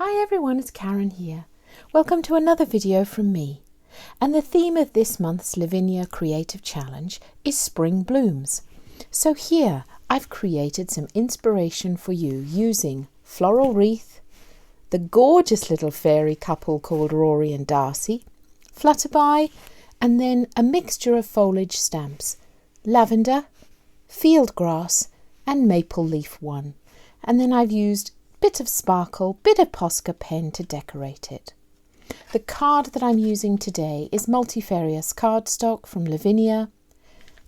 Hi everyone, it's Karen here. Welcome to another video from me. And the theme of this month's Lavinia Creative Challenge is Spring Blooms. So here I've created some inspiration for you using Floral Wreath, the gorgeous little fairy couple called Rory and Darcy, Flutterby, and then a mixture of foliage stamps, lavender, field grass and maple leaf one. And then I've used bit of sparkle, bit of Posca pen to decorate it. The card that I'm using today is multifarious cardstock from Lavinia.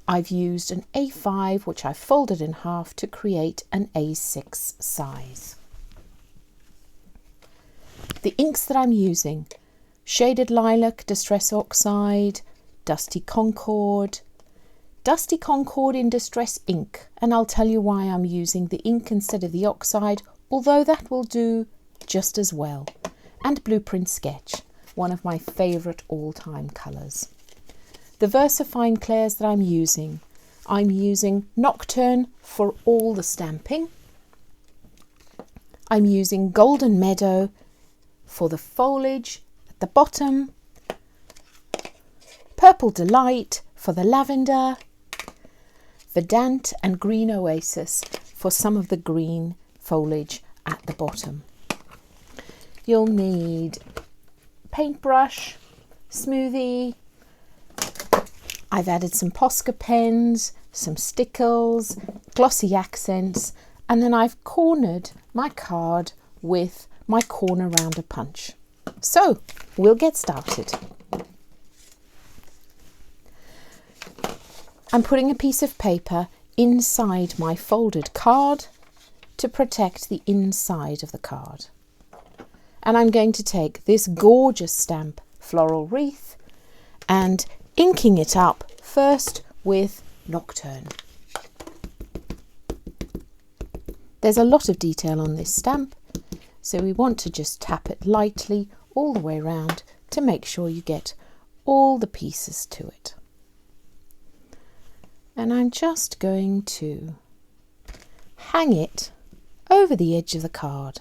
I've used an A5 which I've folded in half to create an A6 size. The inks that I'm using: Shaded Lilac, Distress Oxide, Dusty Concord in Distress Ink, and I'll tell you why I'm using the ink instead of the oxide, although that will do just as well, and Blueprint Sketch, one of my favourite all-time colours. The VersaFine clairs that I'm using Nocturne for all the stamping. I'm using Golden Meadow for the foliage at the bottom, Purple Delight for the lavender, Verdant and Green Oasis for some of the green foliage at the bottom. You'll need paintbrush, smoothie. I've added some Posca pens, some stickles, Glossy Accents, and then I've cornered my card with my corner rounder punch. So we'll get started. I'm putting a piece of paper inside my folded card to protect the inside of the card. And I'm going to take this gorgeous stamp, Floral Wreath, and inking it up first with Nocturne. There's a lot of detail on this stamp, so we want to just tap it lightly all the way around to make sure you get all the pieces to it. And I'm just going to hang it over the edge of the card,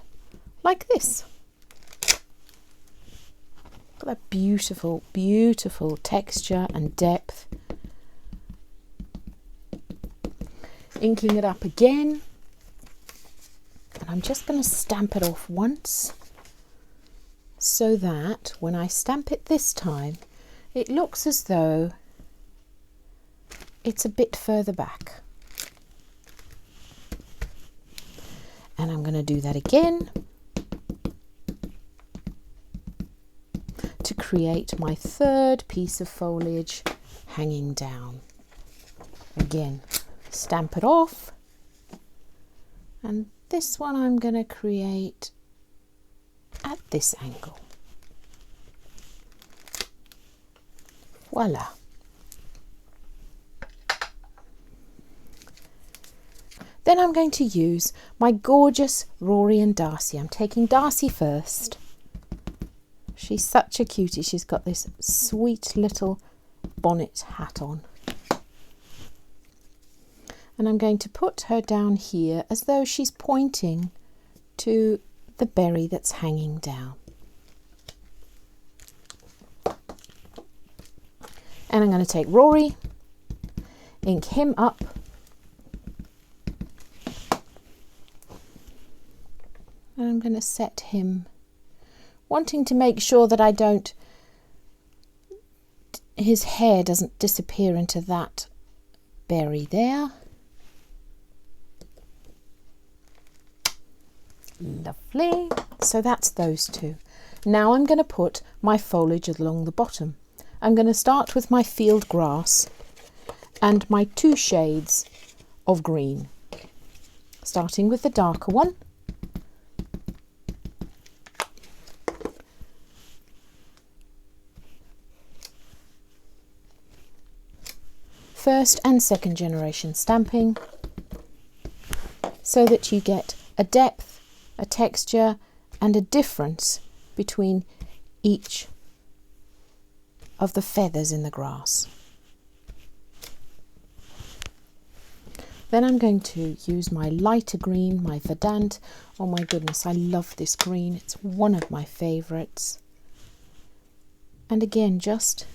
like this. Got that beautiful, beautiful texture and depth. Inking it up again. And I'm just going to stamp it off once, so that when I stamp it this time, it looks as though it's a bit further back. And I'm going to do that again to create my third piece of foliage hanging down. Again, stamp it off, and this one I'm going to create at this angle. Voila. Then I'm going to use my gorgeous Rory and Darcy. I'm taking Darcy first. She's such a cutie. She's got this sweet little bonnet hat on. And I'm going to put her down here as though she's pointing to the berry that's hanging down. And I'm going to take Rory, ink him up, and I'm going to set him, wanting to make sure that his hair doesn't disappear into that berry there. Lovely. So that's those two. Now I'm going to put my foliage along the bottom. I'm going to start with my field grass and my two shades of green, starting with the darker one. First and second generation stamping, so that you get a depth, a texture and a difference between each of the feathers in the grass. Then I'm going to use my lighter green, my Verdant. Oh my goodness, I love this green. It's one of my favourites. And again, just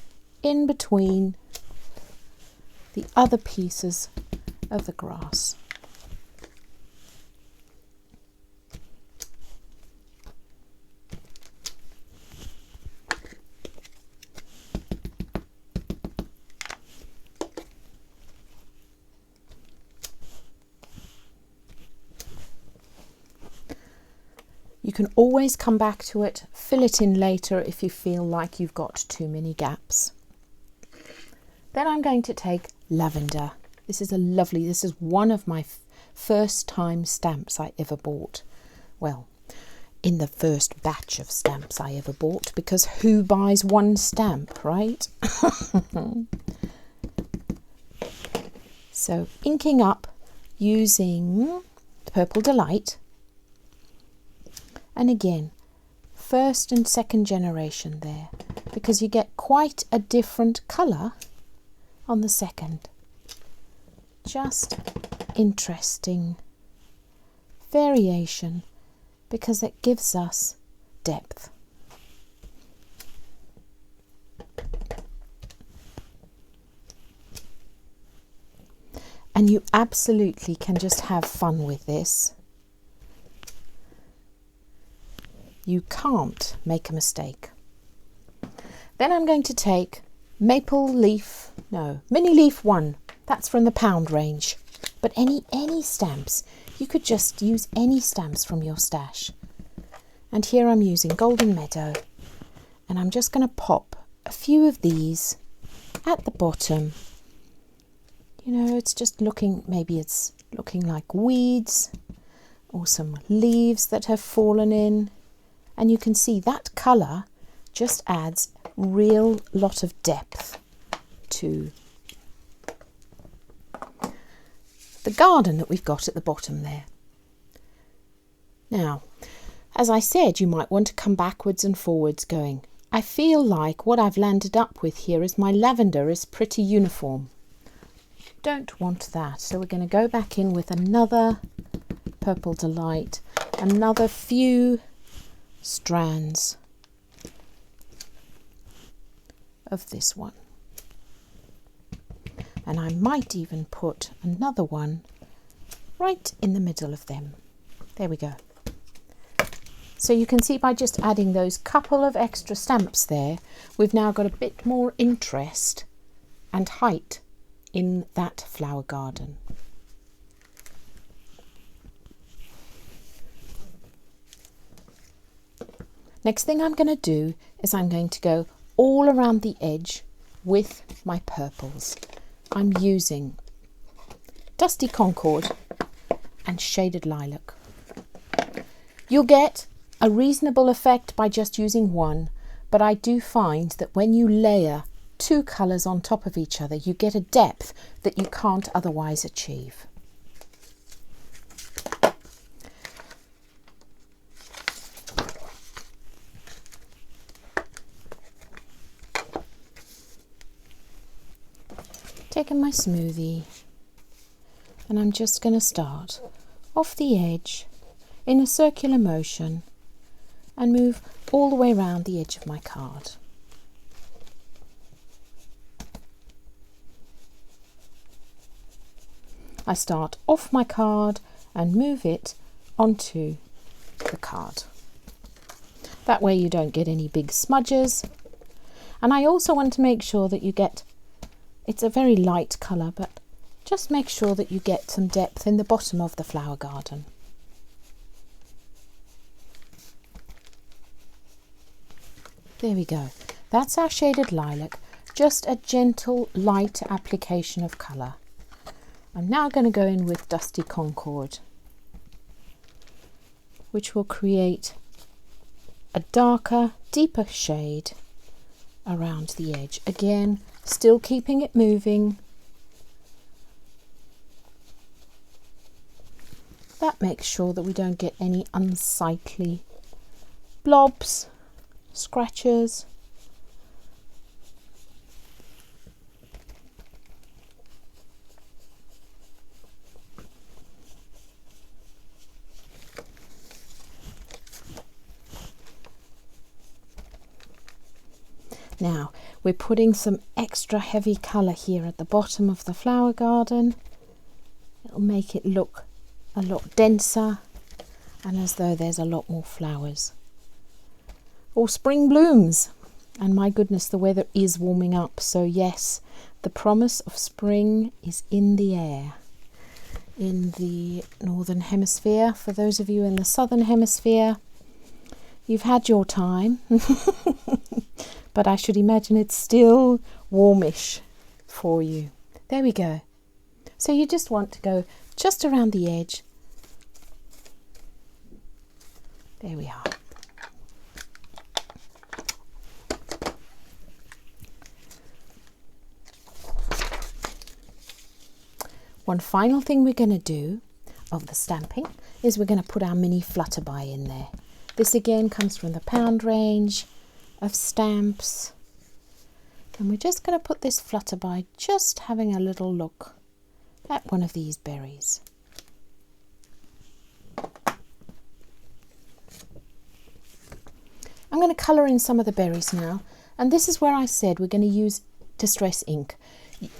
in between the other pieces of the grass. You can always come back to it, fill it in later if you feel like you've got too many gaps. Then I'm going to take lavender. This is one of my first time stamps I ever bought. Well, in the first batch of stamps I ever bought, because who buys one stamp, right? So inking up using Purple Delight. And again, first and second generation there, because you get quite a different colour on the second. Just interesting variation, because it gives us depth. And you absolutely can just have fun with this. You can't make a mistake. Then I'm going to take Mini Leaf 1. That's from the pound range. But any stamps. You could just use any stamps from your stash. And here I'm using Golden Meadow. And I'm just going to pop a few of these at the bottom. You know, it's just looking, maybe it's looking like weeds or some leaves that have fallen in. And you can see that colour just adds real lot of depth to the garden that we've got at the bottom there. Now, as I said, you might want to come backwards and forwards going. I feel like what I've landed up with here is my lavender is pretty uniform. Don't want that, so we're going to go back in with another Purple Delight, another few strands of this one, and I might even put another one right in the middle of them. There we go. So you can see by just adding those couple of extra stamps there, we've now got a bit more interest and height in that flower garden. Next thing I'm going to do is I'm going to go all around the edge with my purples. I'm using Dusty Concord and Shaded Lilac. You'll get a reasonable effect by just using one, but I do find that when you layer two colours on top of each other, you get a depth that you can't otherwise achieve. Taking my smoothie, and I'm just going to start off the edge in a circular motion and move all the way around the edge of my card. I start off my card and move it onto the card. That way you don't get any big smudges. And I also want to make sure that you get, it's a very light colour, but just make sure that you get some depth in the bottom of the flower garden. There we go. That's our Shaded Lilac, just a gentle light application of colour. I'm now going to go in with Dusty Concord, which will create a darker, deeper shade around the edge. Again, still keeping it moving. That makes sure that we don't get any unsightly blobs, scratches. Now we're putting some extra heavy colour here at the bottom of the flower garden. It'll make it look a lot denser and as though there's a lot more flowers. Or spring blooms. And my goodness, the weather is warming up. So yes, the promise of spring is in the air. In the northern hemisphere, for those of you in the southern hemisphere, you've had your time. But I should imagine it's still warmish for you. There we go. So you just want to go just around the edge. There we are. One final thing we're going to do of the stamping is we're going to put our mini flutterby in there. This again comes from the pound range of stamps. And we're just going to put this flutterby just having a little look at one of these berries. I'm going to colour in some of the berries now, and this is where I said we're going to use distress ink.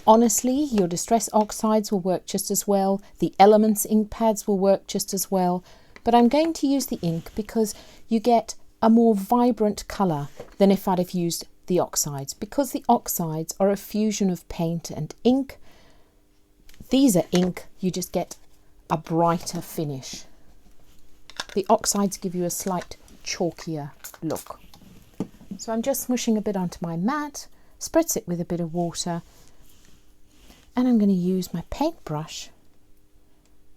Honestly, your distress oxides will work just as well, the Elements ink pads will work just as well, but I'm going to use the ink because you get a more vibrant colour than if I'd have used the oxides, because the oxides are a fusion of paint and ink. These are ink, you just get a brighter finish. The oxides give you a slight chalkier look. So I'm just smushing a bit onto my mat, spritz it with a bit of water, and I'm going to use my paintbrush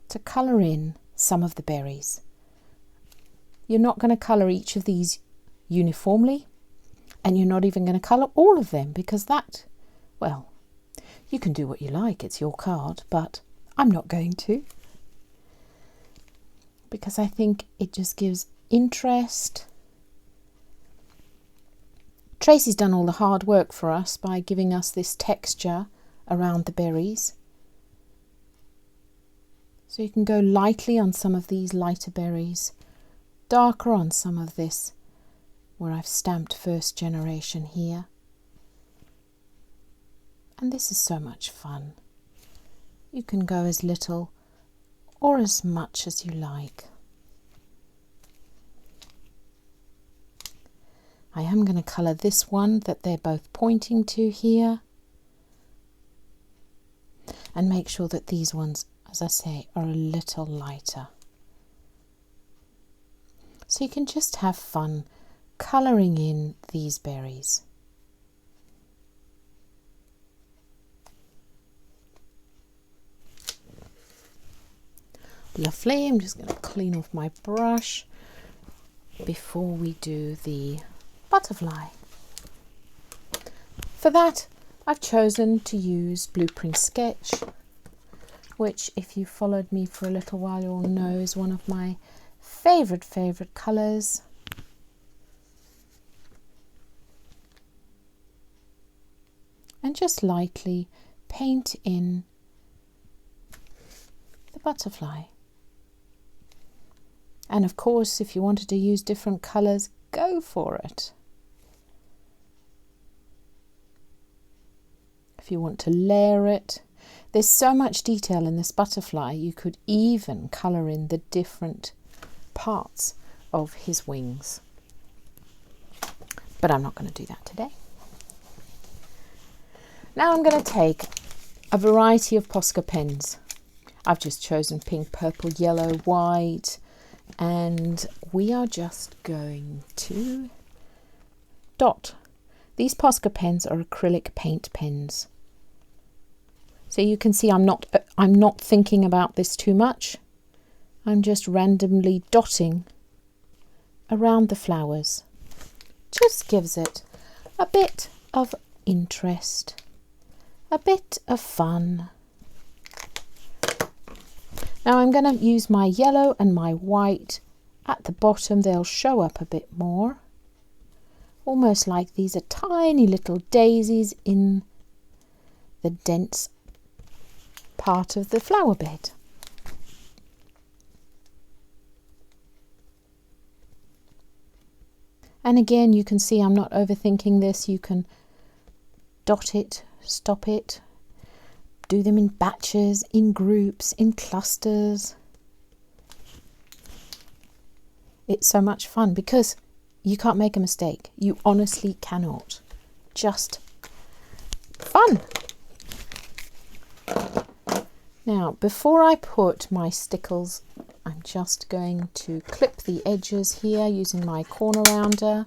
to colour in some of the berries. You're not going to colour each of these uniformly, and you're not even going to colour all of them, because that, well, you can do what you like, it's your card, but I'm not going to, because I think it just gives interest. Tracy's done all the hard work for us by giving us this texture around the berries. So you can go lightly on some of these lighter berries, darker on some of this where I've stamped first generation here. And this is so much fun. You can go as little or as much as you like. I am going to colour this one that they're both pointing to here, and make sure that these ones, as I say, are a little lighter. So you can just have fun colouring in these berries. Lovely. I'm just going to clean off my brush before we do the butterfly. For that, I've chosen to use Blueprint Sketch, which, if you followed me for a little while, you'll know is one of my favourite colours. And just lightly paint in the butterfly. And of course, if you wanted to use different colours, go for it. If you want to layer it, there's so much detail in this butterfly, you could even colour in the different parts of his wings. But I'm not going to do that today. Now I'm going to take a variety of Posca pens. I've just chosen pink, purple, yellow, white, and we are just going to dot. These Posca pens are acrylic paint pens. So you can see I'm not thinking about this too much. I'm just randomly dotting around the flowers. Just gives it a bit of interest, a bit of fun. Now I'm going to use my yellow and my white at the bottom. They'll show up a bit more, almost like these are tiny little daisies in the dense part of the flower bed. And again, you can see I'm not overthinking this. You can dot it, stop it, do them in batches, in groups, in clusters. It's so much fun because you can't make a mistake. You honestly cannot. Just fun. Now, before I put my stickles, I'm just going to clip the edges here using my corner rounder.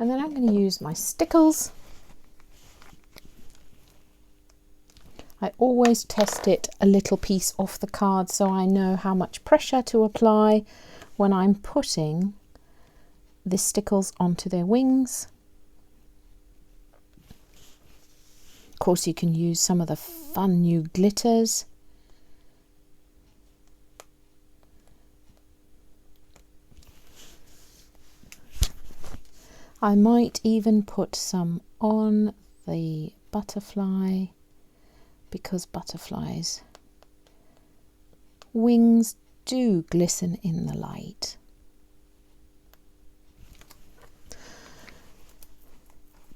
And then I'm going to use my stickles. I always test it a little piece off the card so I know how much pressure to apply when I'm putting the stickles onto their wings. Of course, you can use some of the fun new glitters. I might even put some on the butterfly, because butterflies' wings do glisten in the light.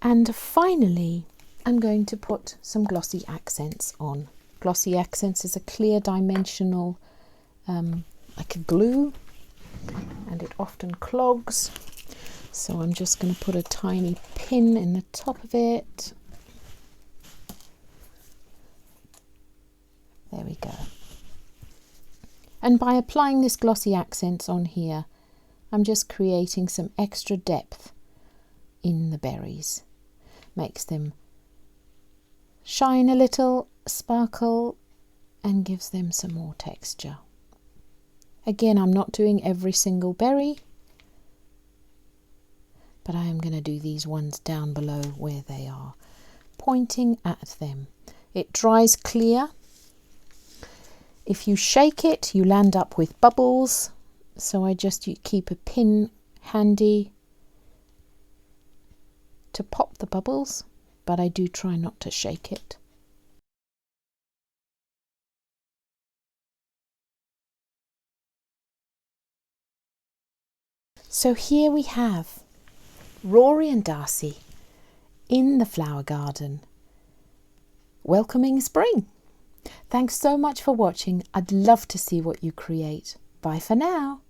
And finally, I'm going to put some Glossy Accents on. Glossy Accents is a clear dimensional, like a glue, and it often clogs. So I'm just going to put a tiny pin in the top of it. There we go. And by applying this Glossy Accents on here, I'm just creating some extra depth in the berries. Makes them shine a little, sparkle, and gives them some more texture. Again, I'm not doing every single berry, but I am going to do these ones down below where they are, pointing at them. It dries clear. If you shake it, you'll end up with bubbles, so I just keep a pin handy to pop the bubbles, but I do try not to shake it. So here we have Rory and Darcy in the flower garden, welcoming spring. Thanks so much for watching. I'd love to see what you create. Bye for now.